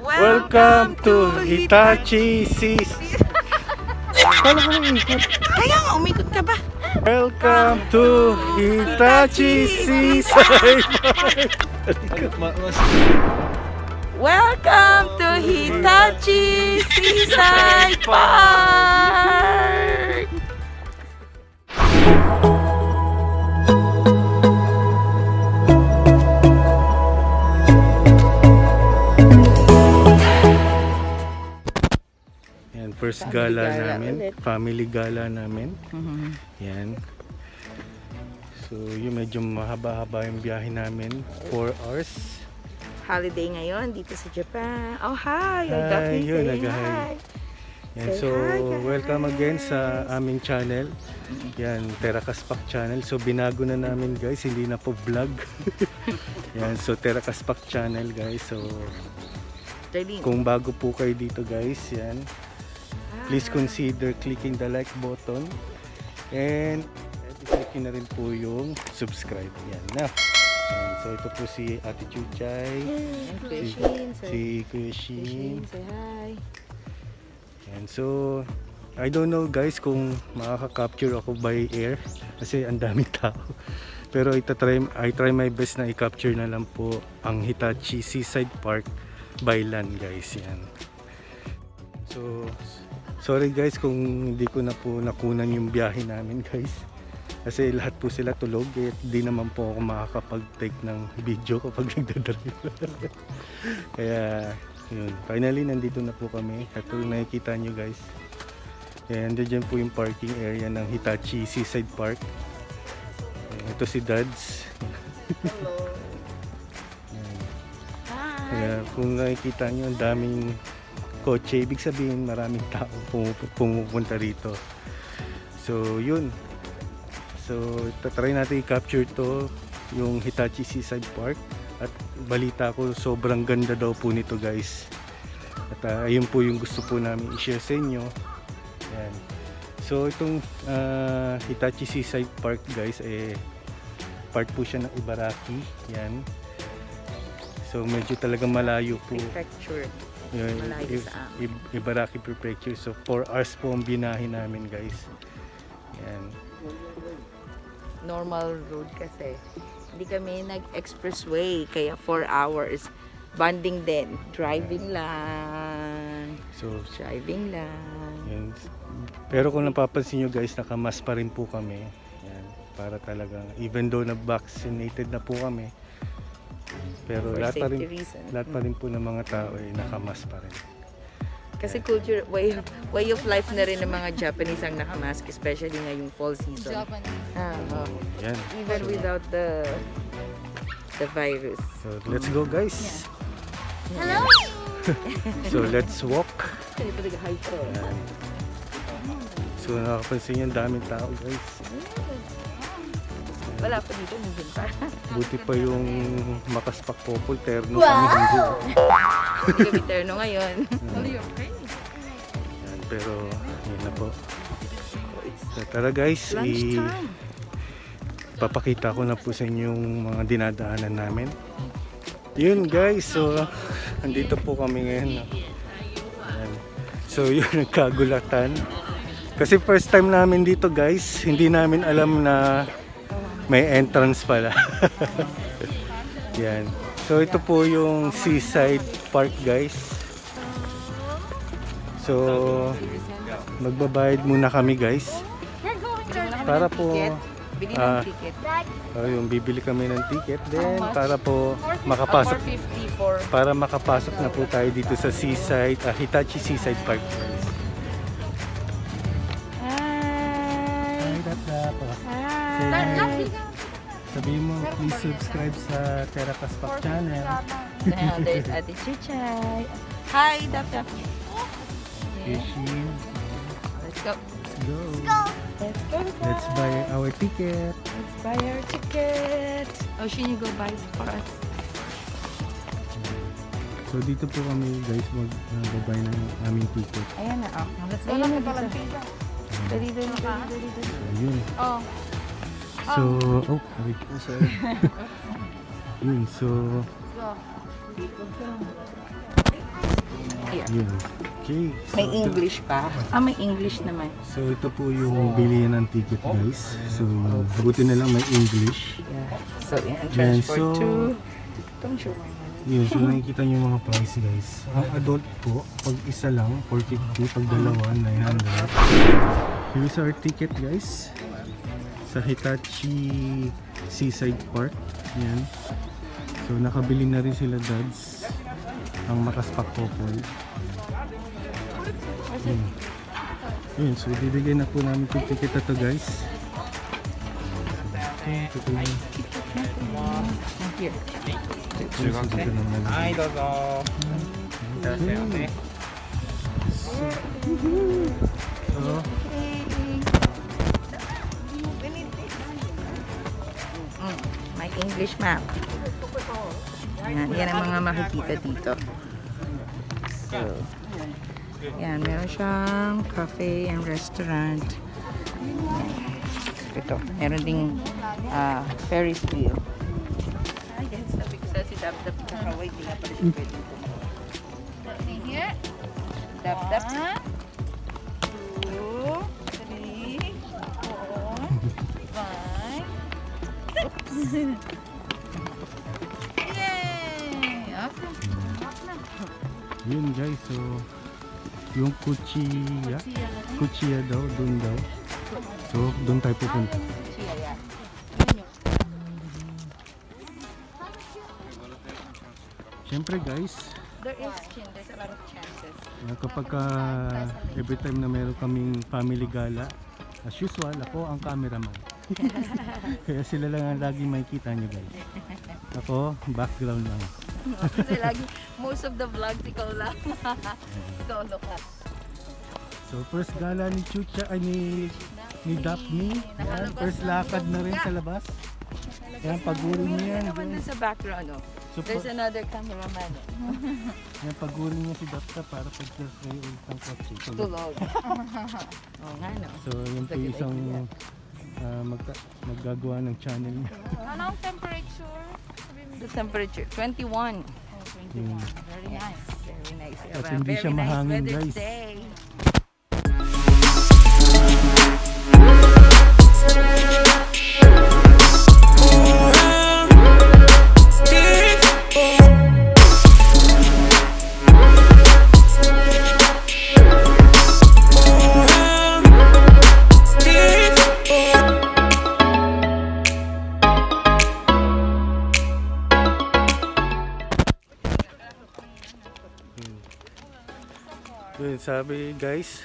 Welcome to Hitachi Seaside. Kaya nga, umikot ka ba? Welcome to Hitachi Seaside. Welcome to Hitachi Seaside Park! Yan, first gala namin, family gala namin. Yan. So, yung medyo mahaba-haba yung biyahe namin, 4 hours. Holiday ngayon dito sa Japan. Oh, hi! Hi! Yun, hi! Yan, so, welcome again sa aming channel. Yan, Terakaspak channel. So, binago na namin guys, hindi na po vlog. Yan, so Terakaspak channel guys. So, kung bago po kayo dito guys, yan, please consider clicking the like button. And, i-click na rin po yung subscribe. Yan na. So ito po si Ate Chuchay, si Kuya Shin. Say hi. And so I don't know guys kung makaka-capture ako by air kasi ang daming tao. Pero I try my best na i-capture na lang po ang Hitachi Seaside Park by land guys. Yan. So sorry guys kung hindi ko na po nakunan yung biyahe namin guys. Kasi lahat po sila tulog eh, di naman po ako makakapag-take ng video kapag nagdadrive. Kaya yun, finally nandito na po kami. Ito nakikita nyo guys. And dyan po yung parking area ng Hitachi Seaside Park. Ito si Dads. Hello. Kaya kung nakikita nyo ang daming kotse, ibig sabihin maraming tao pumupunta rito. So yun. So, try natin i-capture to yung Hitachi Seaside Park. At balita ko, sobrang ganda daw po nito guys. At ayun po yung gusto po namin i-share sa inyo. Yan. So, itong Hitachi Seaside Park guys, part po siya ng Ibaraki. Yan. So, medyo talagang malayo po. Prefecture. Malayo sa Ibaraki Prefecture. So, 4 hours po ang binahin namin guys. Yan. Normal road kasi. Hindi kami nag-expressway kaya 4 hours. Bonding din. Driving lang. So, driving lang. Yan. Pero kung napapansin nyo guys, nakamas pa rin po kami. Yan. Para talagang, even though na vaccinated na po kami, pero lahat pa rin po ng mga tao ay nakamas pa rin. Kasi culture, way of life na rin ng mga Japanese ang nakamask, especially ngayong fall season. Yan. Even without the virus. So let's go guys. Hello. So let's walk. Yan. So nakapansin yung daming tao guys. Wala pa dito, hindi pa. Buti pa yung Makaspak Popol, terno kami hindi. Hindi kami terno ngayon. Yan, pero yun na po. So, tara guys, papakita ko na po sa inyo yung mga dinadaanan namin. Yun guys, so andito po kami ngayon. Yan. So yun, nagkagulatan. Kasi first time namin dito guys, hindi namin alam na may entrance pala. Yan. So ito po yung Seaside Park guys. So magbabayad muna kami guys. Para po yung bibili kami ng ticket then para po makapasok na po tayo dito sa Seaside, Hitachi Seaside Park guys. Sabihin mo, please subscribe sa Terakaspak channel. There's Ate Chuchay. Hi, Dapdap. Let's go. Let's buy our ticket. Oh, Shin, you go buy for us. So dito po kami guys mag-buy ng aming ticket. Ayan na, oh. Let's go lang ito lang. Dali. Ayun. Oh. So, sorry. Yun, so here. Yun. Okay. May English pa? May English naman. So ito po yung bilihan ng ticket guys. So buti na lang may English. Yeah. So entrance Yan, for so, 2. Don't show my yun, so nakikita nyo yung mga price guys. Ang adult po, pag isa lang, 450. Pag dalawa, 900. Here's our ticket guys. Sa Hitachi Seaside Park. Yan. So nakabili na rin sila dads. Ang Makaspak couple. Yun, so bibigyan na po namin yung ticket na to guys. Okay, ito po yun. Here. Hi, dozo. May English map. Yan ang mga makikita dito. So, yan, meron siyang cafe and restaurant. Ito, meron ding Ferris wheel. Sabi ko sa si Dab-Dab kakaway, di nga pala siya pwedeng kumain. Dab-Dab. 2, 3, 4, 5. Oops. Yay! Awesome. Yun guys, so yung Kuchiya daw, dun daw. So dun tayo pupunta. Siyempre guys, There's a lot of chances. kapag every time na meron kaming family gala, as usual, ako ang cameraman. Kaya sila lang ang lagi makikita nyo guys. Ako, background lang. Kasi lagi, most of the vlogs ikaw lang. Solo ka. So first gala ni Chucha, ay ni Daphne. Yan, first lakad na rin sa labas. Yan, pagurin niya yan. Naman dun sa background, oh. So, There's another cameraman. yan, pagurin niya si Daphne para pag-test kayo ulit ng kotse. Tulog. Oo nga, no? So yun po isang maggagawa ng channel niya. Anong temperature? The temperature, 21. Oh, 21. Very nice. Very nice. We At have a hindi very siya nice mahangin, weather guys. today. Yun, sabi guys,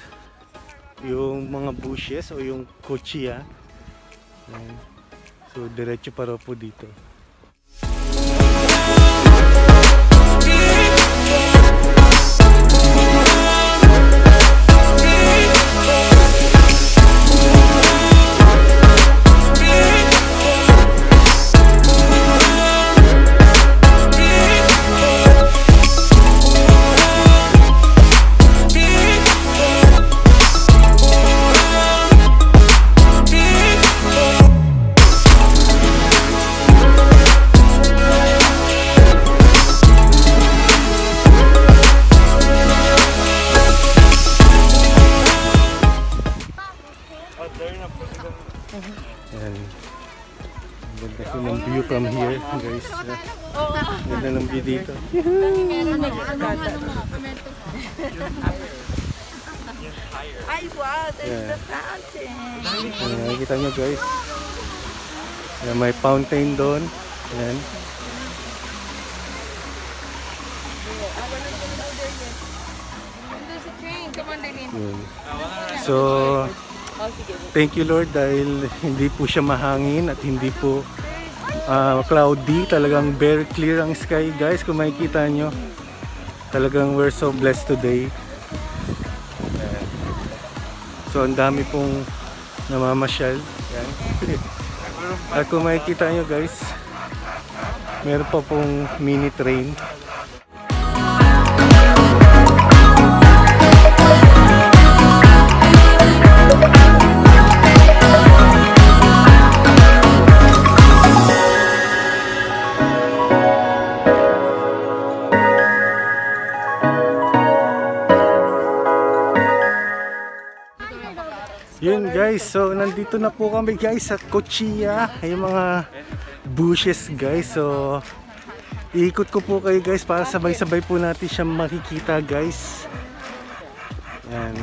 yung mga bushes o yung Kuchiya, yan. So diretso pa raw po dito. Yan. Ganda ko ng view from here, guys. Ganda ng view dito. Ay, wow, there's Yeah. the fountain. Yan, nakikita nyo guys. Yan, may fountain doon. Yan. There's a train. Come on, Denise. Yun. So, thank you Lord dahil hindi po siya mahangin at hindi po cloudy. Talagang very clear ang sky guys. Kung makikita nyo, talagang we're so blessed today. So ang dami pong namamasyal. Yan. At kung makikita nyo guys, meron pa pong mini train. Yun guys, so nandito na po kami guys sa Cochilla, yung mga bushes guys. So iikot ko po kayo guys para sabay-sabay po natin siya makikita guys. Yan.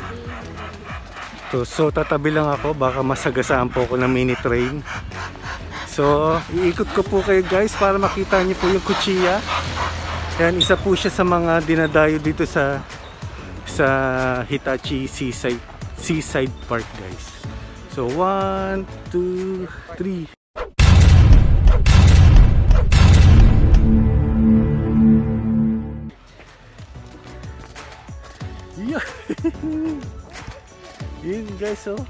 So tatabi lang ako, baka masagasaan po ako ng mini train. So iikot ko po kayo guys para makita niyo po yung Cochilla. Yan, isa po siya sa mga dinadayo dito sa Hitachi Seaside Park guys. So 1, 2, 3. Yeah. Yun guys, oh.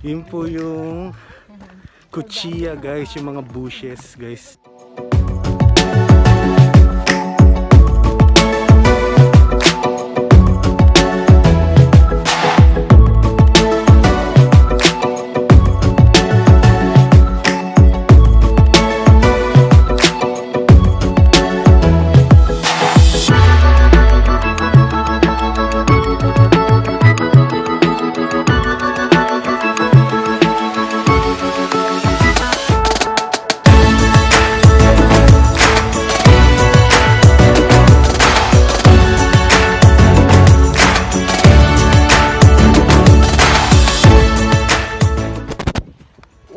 Yun po yung Cochilla guys, yung mga bushes guys.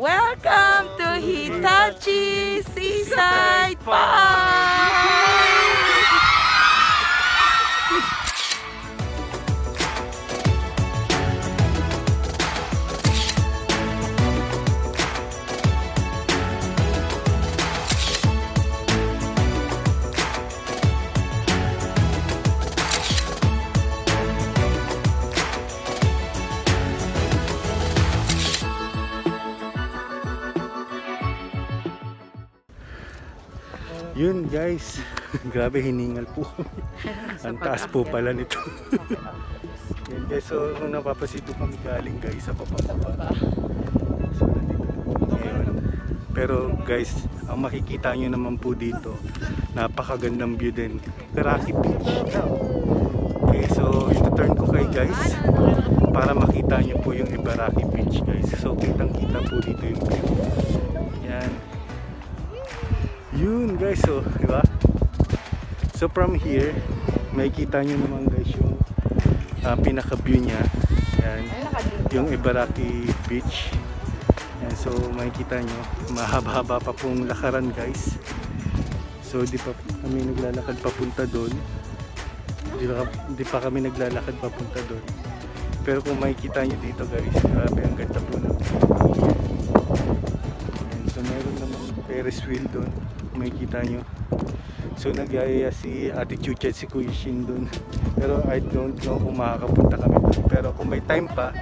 Welcome to Hitachi Seaside Park! Yun guys, grabe hiningal po kami. Ang taas po pala nito. Yun guys, so nung napapasito kami galing guys sa papababa. So nandito ngayon. Pero guys, ang makikita nyo naman po dito, napakagandang view din. Ibaraki Beach. Okay, so ito-turn ko kay guys para makita nyo po yung Ibaraki Beach guys. So kitang kita po dito yung view. Yan. Yun guys, so diba? So from here makikita nyo naman guys yung pinaka view nya. Yan, yung Ibaraki Beach. Yan, so makikita nyo mahaba-haba pa pong lakaran guys. So di pa kami naglalakad papunta doon. Di pa kami naglalakad papunta doon. Pero kung makikita nyo dito guys, grabe ang ganda po na. Yan, so meron naman Ferris wheel doon, makikita nyo. So nagyayaya si Ate Chucha at si Kuya Shin doon. Pero I don't know kung makakapunta kami doon. Pero kung may time pa,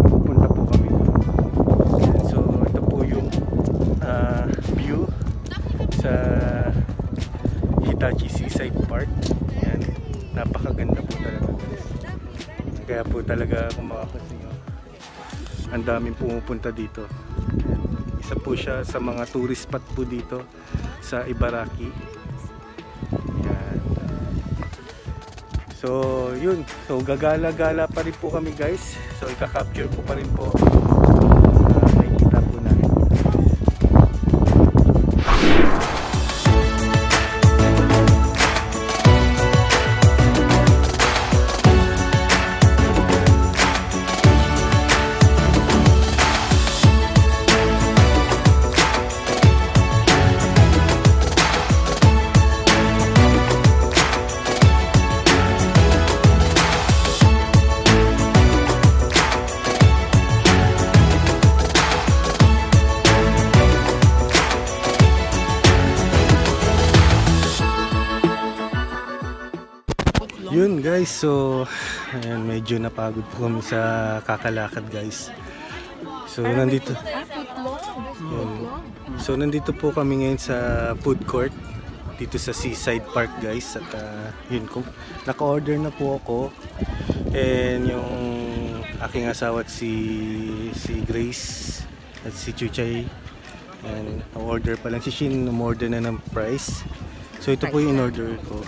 pupunta po kami doon. So ito po yung view sa Hitachi Seaside Park. Yan, napakaganda po talaga. Kaya po talaga kung makapansin nyo, ang daming pumupunta dito. Isa po siya sa mga tourist spot po dito sa Ibaraki. Yan. So yun, so gagala-gala pa rin po kami guys. So ika-capture ko pa rin po. Nakikita po namin. Yun guys, so ayan, medyo napagod po kami sa kakalakad guys. So nandito So nandito po kami ngayon sa food court dito sa Seaside Park guys. At yun, naka-order na po ako. And yung aking asawa at si Grace at si Chuchay, and order pa lang si Shin, umorder na ng price. So ito po yung in-order ko.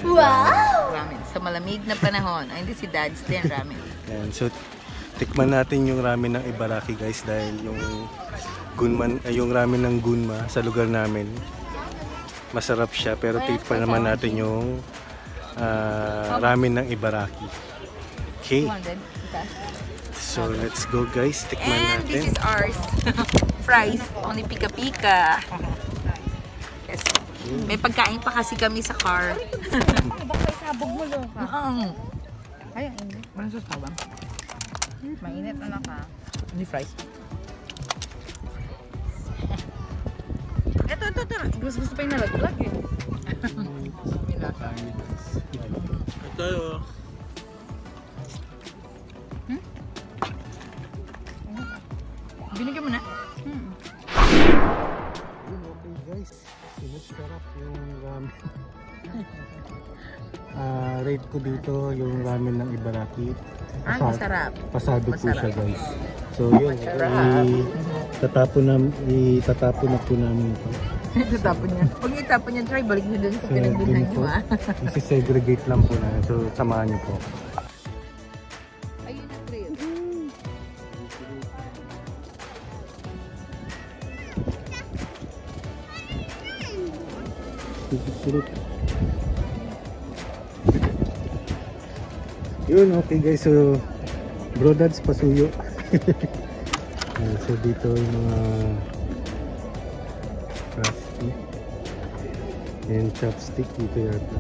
Wow! Ramen. Sa malamig na panahon. Ay, hindi si Dads din, ramen. Yan, so tikman natin yung ramen ng Ibaraki guys dahil yung yung ramen ng Gunma sa lugar namin masarap siya, pero tikman naman natin yung ramen ng Ibaraki. Okay. So let's go guys, tikman And natin. this is ours. Fries. Only pika-pika. Yes. May pagkain pa kasi kami sa car. Baka isabog mo lang ka. Ay, ang init. Walang sauce pa ba? Mainit, anak ka. Hindi fries. Ito. Gusto pa yung nalaglag eh. Ito. Binigyan mo na? Okay guys, sarap yung ramen. Rate ko dito yung ramen ng Ibaraki. Masarap. Pasado po siya guys. So yun, itatapon na po namin ito. Itatapon niya. Pag itapon niya, try balik niyo dun sa pinagbilhan niyo ha. Isi-segregate lang po na. So samahan niyo po. Ayun na trail. Yun, okay guys, so bro dads pasuyo. So dito yung mga crusty and chopstick dito yata.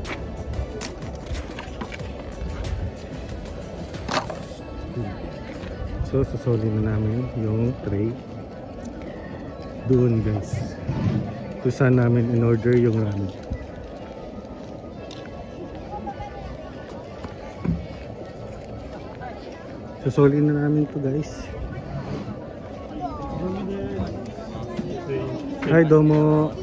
So sasolin na namin yung tray doon guys, kung saan namin in order yung ramen. Sasolin na namin to guys. Hi domo.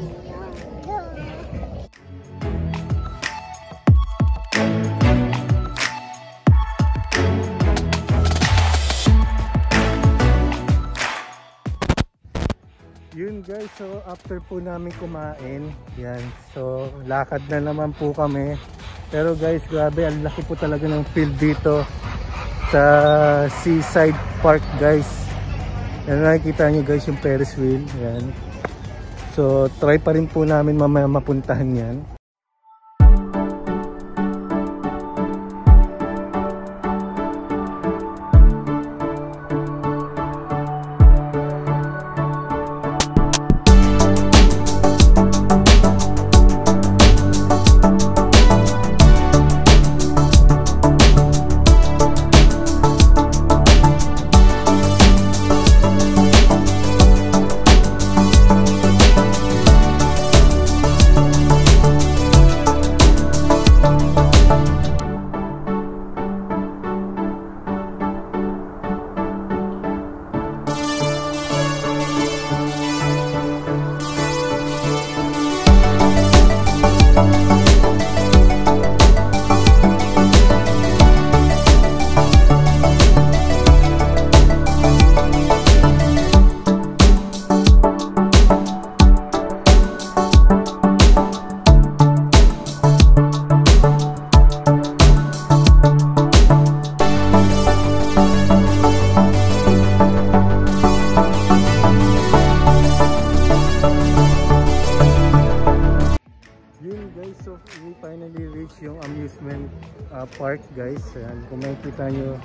Yun guys, so after po namin kumain, yan, so lakad na naman po kami. Pero guys, grabe, ang laki po talaga ng field dito sa Seaside Park guys. Yan, nakikita nyo guys yung Ferris wheel. Yan. So try pa rin po namin mamaya mapuntahan yan. So we finally reached yung amusement park guys. Ayan, kung makikita nyo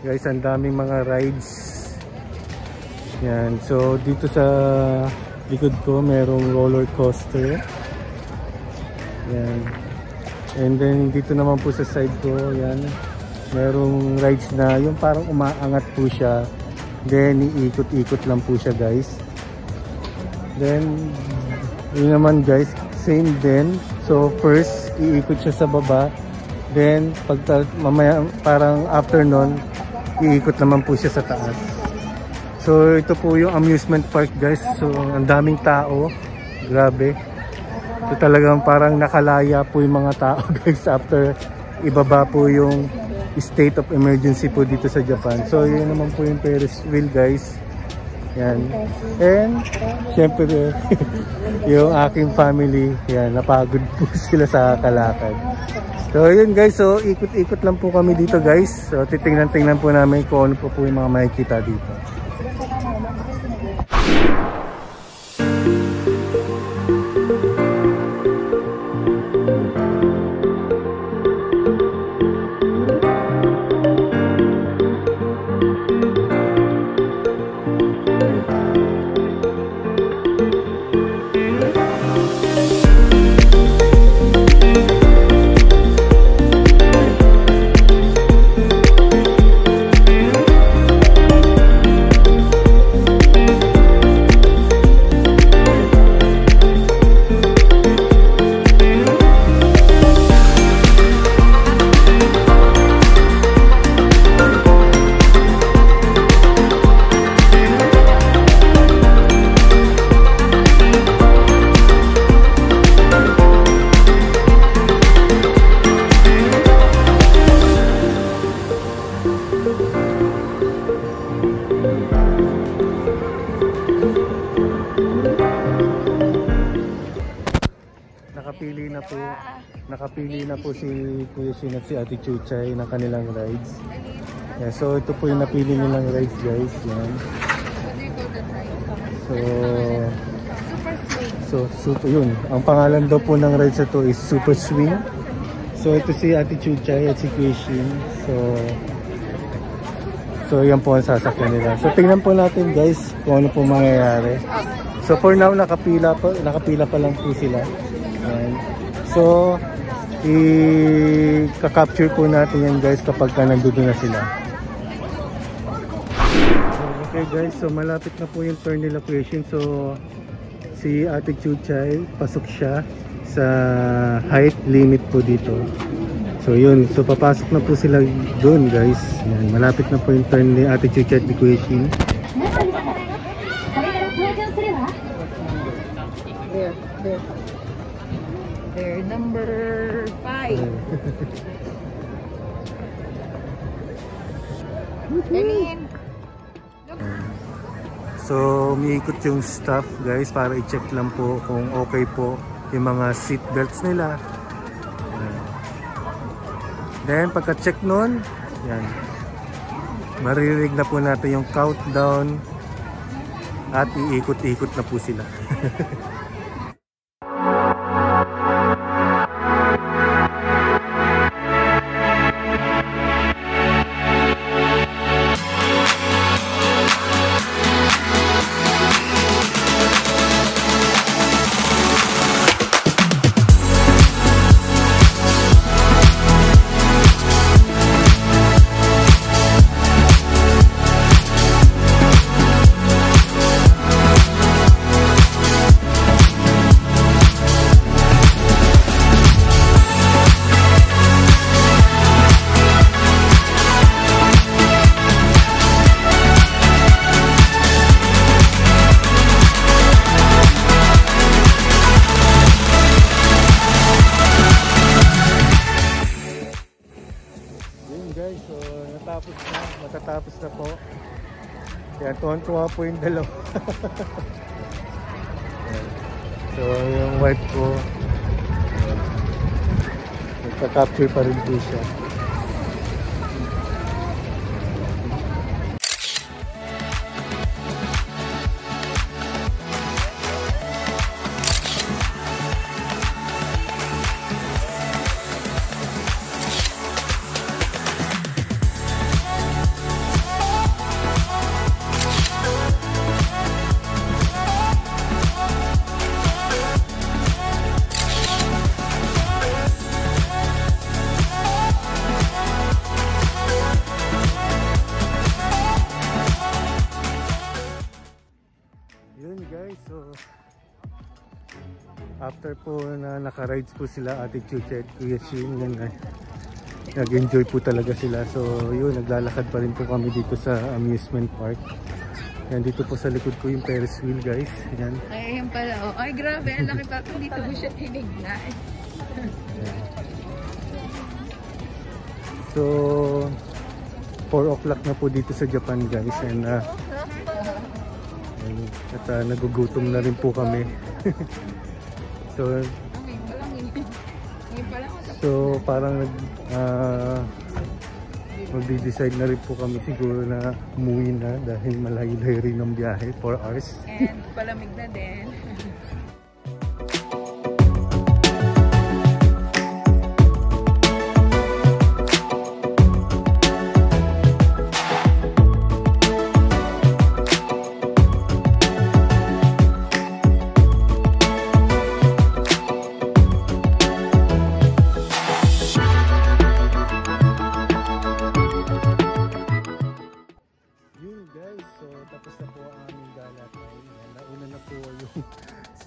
guys, ang daming mga rides. Yan, so dito sa likod ko merong roller coaster. Yan. And then dito naman po sa side ko, yan, merong rides na yung parang umaangat po siya. Then iikot-ikot lang po siya guys. Then yun naman guys, same din. So first iikot siya sa baba, then pag mamaya parang after nun iikot naman po siya sa taas. So ito po yung amusement park guys. So ang daming tao, grabe. So talagang parang nakalaya po yung mga tao guys after ibaba po yung state of emergency po dito sa Japan. So yun naman po yung Ferris wheel guys. Yan. And, syempre, yung aking family, yan, napagod po sila sa kalakad. So, yun guys. So, ikot-ikot lang po kami dito guys. So, titingnan-tingnan po namin kung ano po yung mga makikita dito. Nakapili na po si Kuya Shin at si Ate Chuchay ng kanilang rides. Yeah, so ito po yung napili nilang rides guys. Yan. So super yun. Ang pangalan daw po ng rides ito is Super Swing. So ito si Ate Chuchay at si Kuya Shin. So yan po ang sasakyan nila. So tingnan po natin guys kung ano po mangyayari. So for now nakapila pa lang po sila. Yan. So i-capture po natin yan guys kapag nandun na sila. Okay guys, so malapit na po yung turn nila Kuya Shin. So si Ate Chuchay, pasok siya sa height limit po dito. So yun, so papasok na po sila doon guys. Yan, malapit na po yung turn ni Ate Chuchay at ni Kuya Shin. There, number 5. So, umiikot yung staff guys para i-check lang po kung okay po yung mga seat belts nila. Then, pagka-check nun, yan, maririnig na po natin yung countdown at iikot-ikot na po sila. Matatapos na po. Kaya tuwan-tuwa po yung dalawa. So yung wife ko, nagka-capture pa rin po siya. So after po na naka-rides po sila Ate Chuchay at Kuya Shin, nag-enjoy po talaga sila. So yun, naglalakad pa rin po kami dito sa amusement park. Yan, dito po sa likod ko yung Ferris wheel guys. Yan. Ay, yan pala. Oh. Ay, grabe. Ang laki pa. Dito mo siya tinignan. So 4 o'clock na po dito sa Japan guys. And At nagugutom na rin po kami. So parang magdi-decide na rin po kami siguro na umuwi na dahil malayo-layo rin ng biyahe, 4 hours. And palamig na din.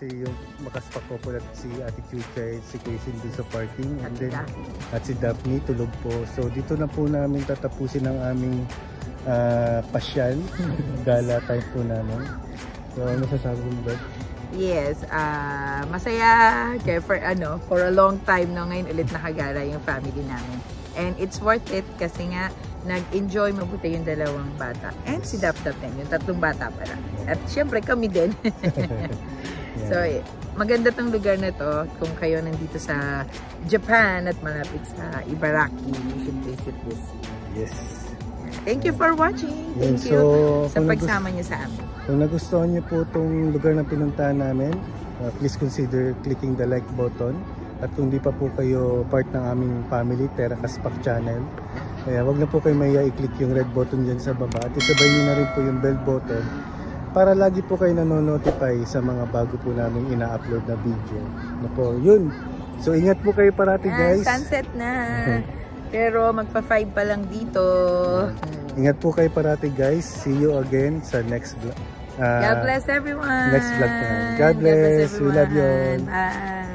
Yung Makaspa Couple at si Ate Chuchay, si Quezon dun sa parking, and then at si Daphne tulog po. So dito na po namin tatapusin ang aming pasyal. Gala time po namin. So ano sasabi mo ba? Yes, masaya kaya for a long time na ngayon ulit nakagala yung family namin. And it's worth it kasi nga nag-enjoy mabuti yung dalawang bata. And si Dapdap din, yung 3 bata pala. At syempre kami din. So, maganda tong lugar na to. Kung kayo nandito sa Japan at malapit sa Ibaraki, you should visit this. Yes. Thank you for watching. Thank you sa pagsama niyo sa amin. Kung nagustuhan niyo po itong lugar na pinuntahan namin, please consider clicking the like button. At kung di pa po kayo part ng aming family, Terra Kaspak Channel, wag na po kayo maya i-click yung red button dyan sa baba. At isabay niyo na rin po yung bell button para lagi po kayo nanonotify sa mga bago po namin ina-upload na video. Na po, yun. So, ingat po kayo parati, guys. Sunset na. Pero magpa-5 pa lang dito. Ingat po kayo parati, guys. See you again sa next vlog. God bless everyone. Next vlog po. God bless. We love you all. Bye.